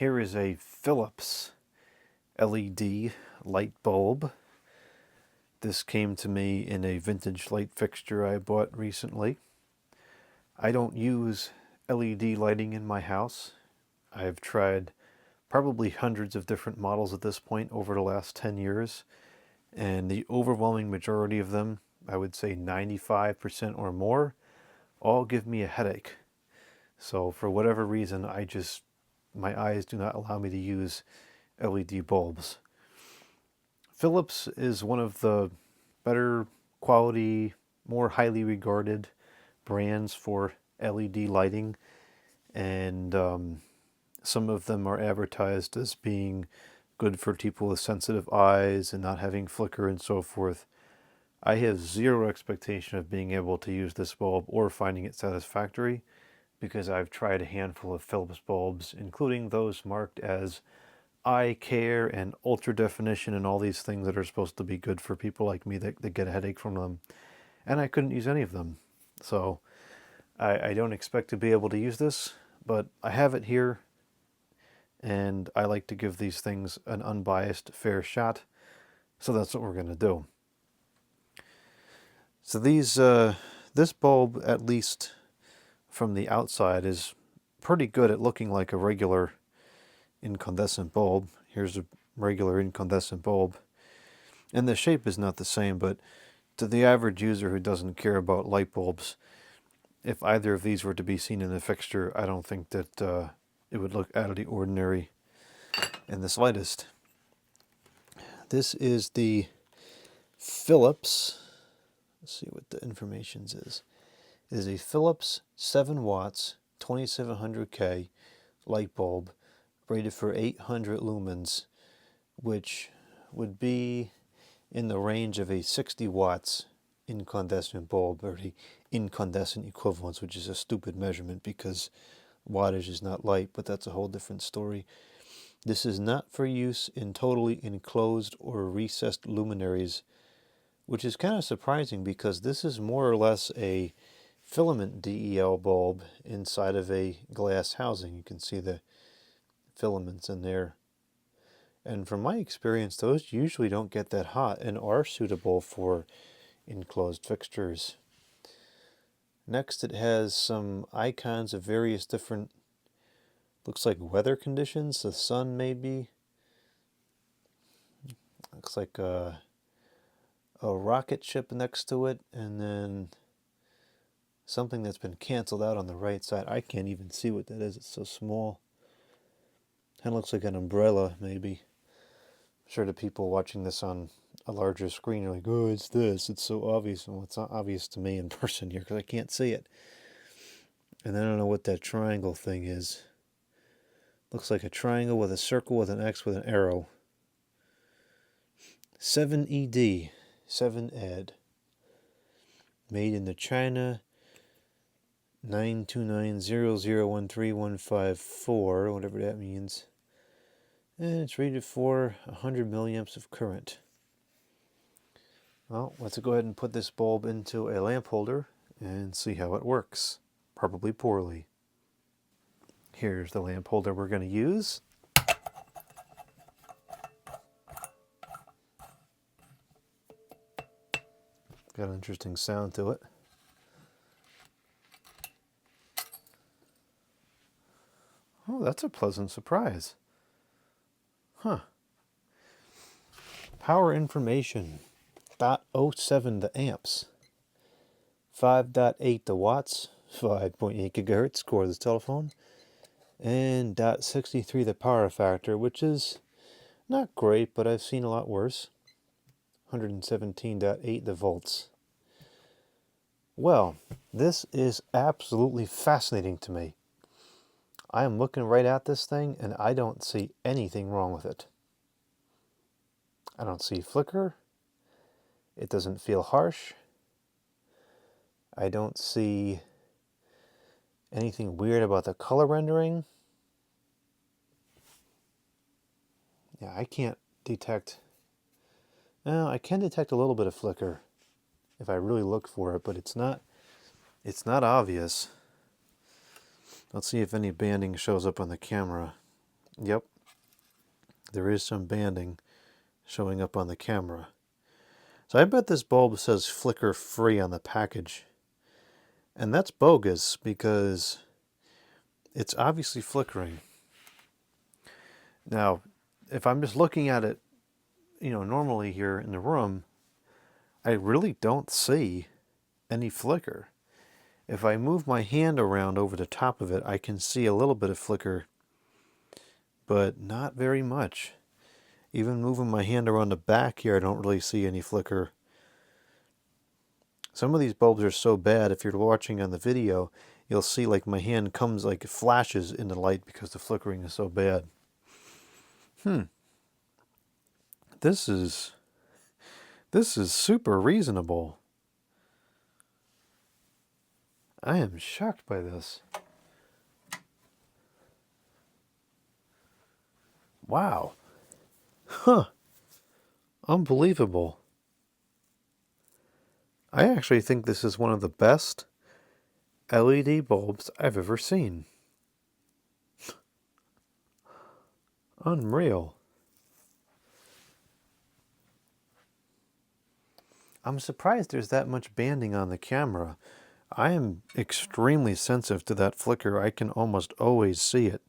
Here is a Philips LED light bulb. This came to me in a vintage light fixture I bought recently. I don't use LED lighting in my house. I've tried probably hundreds of different models at this point over the last 10 years, and the overwhelming majority of them, I would say 95% or more, all give me a headache. So for whatever reason, my eyes do not allow me to use LED bulbs. Philips is one of the better quality, more highly regarded brands for LED lighting, and some of them are advertised as being good for people with sensitive eyes and not having flicker and so forth. I have zero expectation of being able to use this bulb or finding it satisfactory, because I've tried a handful of Philips bulbs, including those marked as eye care and ultra definition and all these things that are supposed to be good for people like me that get a headache from them. And I couldn't use any of them. So I don't expect to be able to use this, but I have it here, and I like to give these things an unbiased, fair shot. So that's what we're going to do. So this bulb, at least from the outside, is pretty good at looking like a regular incandescent bulb. Here's a regular incandescent bulb. And the shape is not the same, but to the average user who doesn't care about light bulbs, if either of these were to be seen in a fixture, I don't think that it would look out of the ordinary in the slightest. This is the Philips, let's see what the information is. It is a Philips 7 watts 2700K light bulb rated for 800 lumens, which would be in the range of a 60 watts incandescent bulb, or the incandescent equivalence, which is a stupid measurement because wattage is not light, but that's a whole different story. This is not for use in totally enclosed or recessed luminaries, which is kind of surprising because this is more or less a filament DEL bulb inside of a glass housing. You can see the filaments in there. And from my experience, those usually don't get that hot and are suitable for enclosed fixtures. Next, it has some icons of various different, looks like weather conditions, the sun maybe. Looks like a rocket ship next to it, and then something that's been canceled out on the right side. I can't even see what that is, it's so small. Kind of looks like an umbrella, maybe. I'm sure the people watching this on a larger screen are like, oh, it's this, it's so obvious. Well, it's not obvious to me in person here because I can't see it. And I don't know what that triangle thing is. Looks like a triangle with a circle with an X with an arrow. 7ED, 7ED. Made in the China 929001315, whatever that means. And it's rated for 100 milliamps of current. Well, let's go ahead and put this bulb into a lamp holder and see how it works. Probably poorly. Here's the lamp holder we're going to use. Got an interesting sound to it. Oh, that's a pleasant surprise. Huh. Power information. 0.07 the amps. 5.8 the watts. 5.8 gigahertz, cordless telephone. And 0.63 the power factor, which is not great, but I've seen a lot worse. 117.8 the volts. Well, this is absolutely fascinating to me. I am looking right at this thing and I don't see anything wrong with it. I don't see flicker. It doesn't feel harsh. I don't see anything weird about the color rendering. Yeah, I can't detect... Well, I can detect a little bit of flicker if I really look for it, but it's not obvious. Let's see if any banding shows up on the camera. Yep, there is some banding showing up on the camera. So I bet this bulb says flicker free on the package. And that's bogus because it's obviously flickering. Now, if I'm just looking at it, normally here in the room, I really don't see any flicker. If I move my hand around over the top of it, I can see a little bit of flicker, but not very much. Even moving my hand around the back here, I don't really see any flicker. Some of these bulbs are so bad, if you're watching on the video, you'll see like my hand comes like flashes in the light because the flickering is so bad. This is super reasonable. I am shocked by this. Wow. Huh. Unbelievable. I actually think this is one of the best LED bulbs I've ever seen. Unreal. I'm surprised there's that much banding on the camera. I am extremely sensitive to that flicker. I can almost always see it.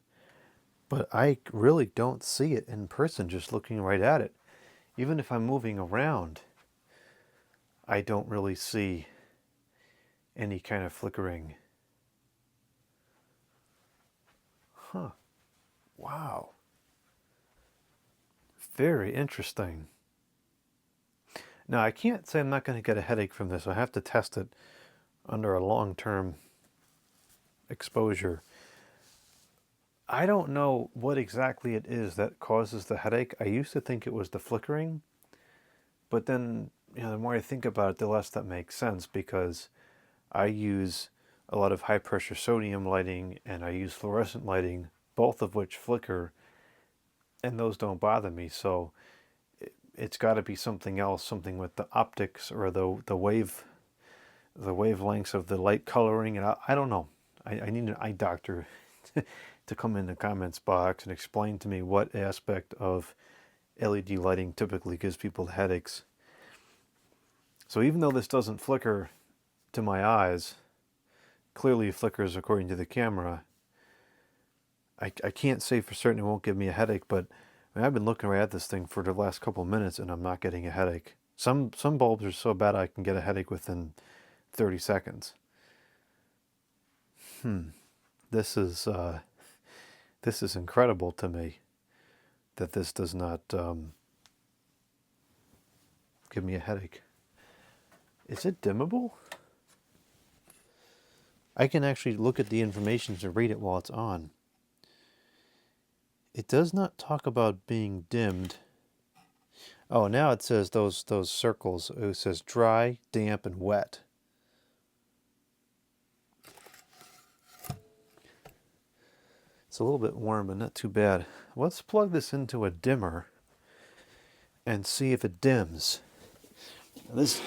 But I really don't see it in person just looking right at it. Even if I'm moving around, I don't really see any kind of flickering. Huh. Wow. Very interesting. Now, I can't say I'm not going to get a headache from this. I have to test it under a long-term exposure. I don't know what exactly it is that causes the headache. I used to think it was the flickering, but then, the more I think about it, the less that makes sense, because I use a lot of high-pressure sodium lighting and I use fluorescent lighting, both of which flicker, and those don't bother me. So it's got to be something else, something with the optics or the wavelengths of the light coloring, and I don't know. I need an eye doctor to come in the comments box and explain to me what aspect of LED lighting typically gives people headaches. So even though this doesn't flicker to my eyes, clearly it flickers according to the camera, I can't say for certain it won't give me a headache, but I've been looking right at this thing for the last couple of minutes and I'm not getting a headache. Some bulbs are so bad I can get a headache within 30 seconds. This is incredible to me that this does not give me a headache. Is it dimmable? I can actually look at the information to read it while it's on. It does not talk about being dimmed. Oh, now it says those circles. It says dry, damp, and wet. It's a little bit warm, but not too bad. Let's plug this into a dimmer and see if it dims. This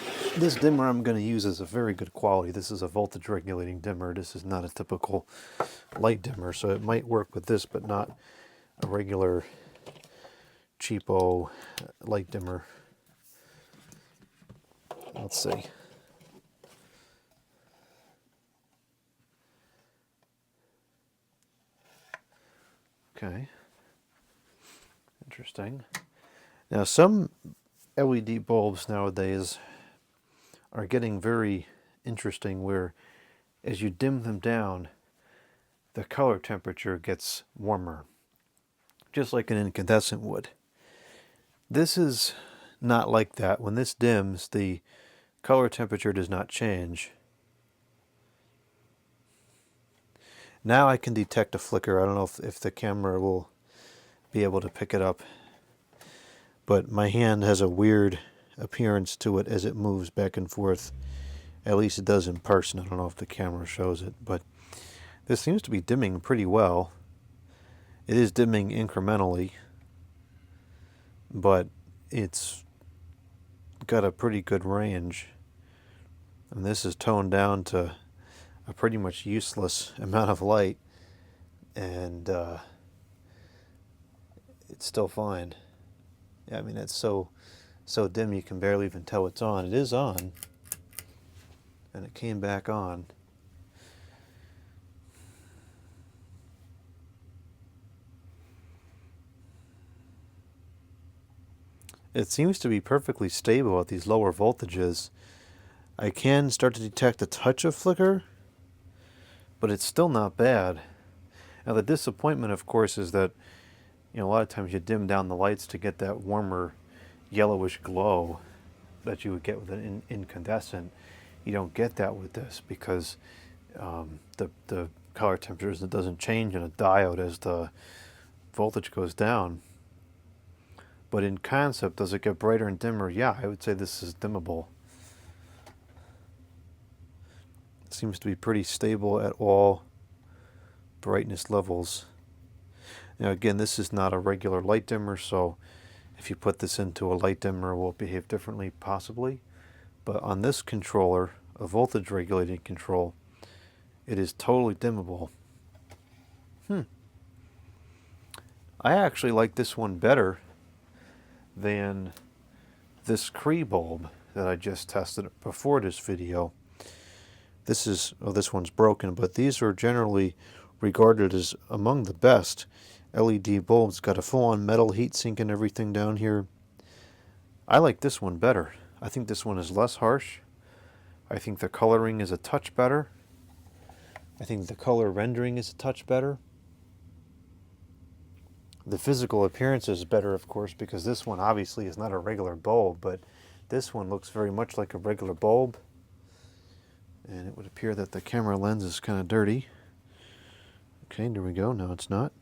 dimmer I'm going to use is a very good quality. This is a voltage regulating dimmer. This is not a typical light dimmer, so it might work with this, but not a regular cheapo light dimmer. Let's see. Okay. Interesting. Now, some LED bulbs nowadays are getting very interesting, where as you dim them down, the color temperature gets warmer, just like an incandescent would. This is not like that. When this dims, the color temperature does not change. Now I can detect a flicker. I don't know if the camera will be able to pick it up, but my hand has a weird appearance to it as it moves back and forth. At least it does in person. I don't know if the camera shows it, but this seems to be dimming pretty well. It is dimming incrementally, but it's got a pretty good range. And this is toned down to a pretty much useless amount of light. And it's still fine. Yeah, I mean, it's so dim you can barely even tell it's on. It is on, and it came back on. It seems to be perfectly stable at these lower voltages. I can start to detect a touch of flicker, but it's still not bad. Now the disappointment, of course, is that a lot of times you dim down the lights to get that warmer yellowish glow that you would get with an incandescent. You don't get that with this because the color temperature doesn't change in a diode as the voltage goes down. But in concept, does it get brighter and dimmer? Yeah, I would say this is dimmable. It seems to be pretty stable at all brightness levels. Now again, this is not a regular light dimmer, so if you put this into a light dimmer, it will behave differently possibly. But on this controller, a voltage regulating control, it is totally dimmable. I actually like this one better than this Cree bulb that I just tested before this video. This one's broken, but these are generally regarded as among the best LED bulbs. Got a full-on metal heatsink and everything down here. I like this one better. I think this one is less harsh. I think the coloring is a touch better. I think the color rendering is a touch better. The physical appearance is better, of course, because this one obviously is not a regular bulb, but this one looks very much like a regular bulb. And it would appear that the camera lens is kind of dirty. Okay, there we go. No, it's not.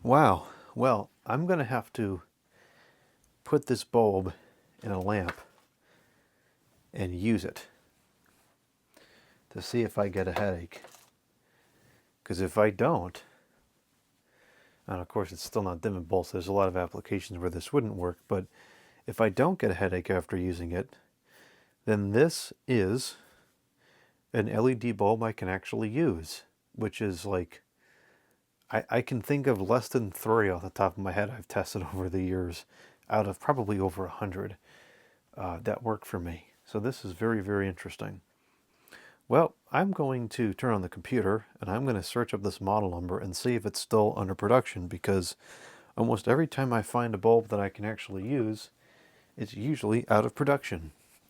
Wow. Well, I'm going to have to put this bulb in a lamp and use it to see if I get a headache. Because if I don't, and of course it's still not dimmable, so there's a lot of applications where this wouldn't work, but if I don't get a headache after using it, then this is an LED bulb I can actually use, which is like, I can think of less than 3 off the top of my head I've tested over the years, out of probably over 100 that work for me. So this is very, very interesting. Well, I'm going to turn on the computer and I'm going to search up this model number and see if it's still under production, because almost every time I find a bulb that I can actually use, it's usually out of production.